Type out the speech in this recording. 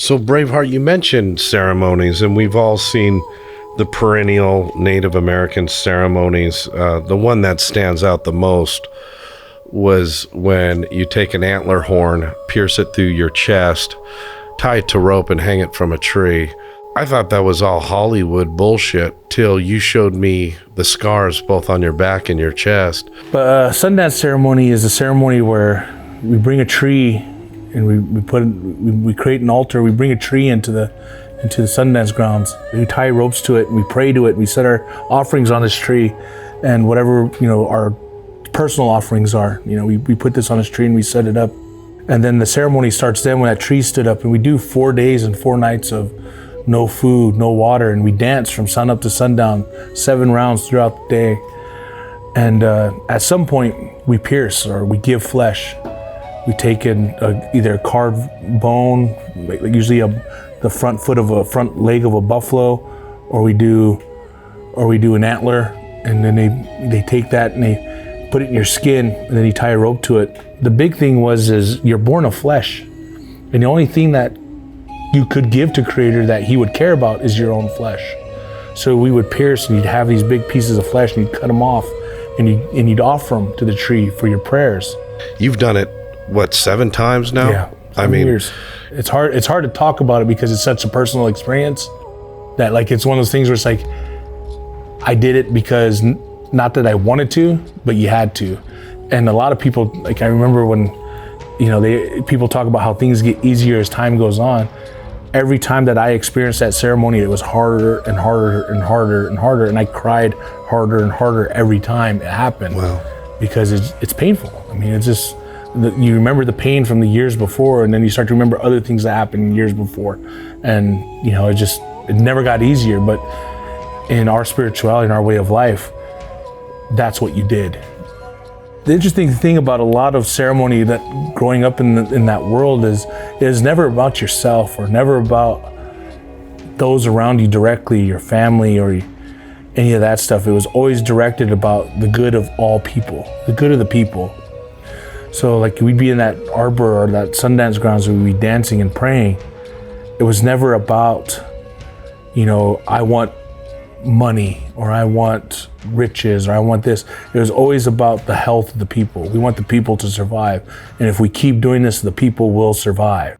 So Braveheart, you mentioned ceremonies, and we've all seen the perennial Native American ceremonies. The one that stands out the most was when you take an antler horn, pierce it through your chest, tie it to rope, and hang it from a tree. I thought that was all Hollywood bullshit till you showed me the scars both on your back and your chest. But Sundance Ceremony is a ceremony where we bring a tree and we create an altar. We bring a tree into the Sundance grounds. We tie ropes to it and we pray to it. We set our offerings on this tree, and whatever our personal offerings are. We put this on this tree and we set it up, and then the ceremony starts then when that tree stood up, and we do 4 days and 4 nights of no food, no water, and we dance from sun up to sundown, 7 rounds throughout the day. And at some point we pierce or we give flesh. We take in either a carved bone, like usually the front leg of a buffalo, or we do an antler, and then they take that and they put it in your skin, and then you tie a rope to it. The big thing is you're born of flesh, and the only thing that you could give to Creator that He would care about is your own flesh. So we would pierce, and you'd have these big pieces of flesh, and you'd cut them off, and you'd offer them to the tree for your prayers. You've done it, what, 7 times now? Yeah, 7 years. It's hard to talk about it because it's such a personal experience that it's one of those things where it's like, I did it because not that I wanted to, but you had to. And a lot of people, I remember when, people talk about how things get easier as time goes on. Every time that I experienced that ceremony, it was harder and harder and harder and harder. And I cried harder and harder every time it happened. Wow. Because it's painful. It's just, you remember the pain from the years before, and then you start to remember other things that happened years before. And, it never got easier. But in our spirituality, in our way of life, that's what you did. The interesting thing about a lot of ceremony that growing up in that world is never about yourself or never about those around you directly, your family or any of that stuff. It was always directed about the good of all people, the good of the people. So we'd be in that arbor or that Sundance grounds where we'd be dancing and praying. It was never about, I want money or I want riches or I want this. It was always about the health of the people. We want the people to survive. And if we keep doing this, the people will survive.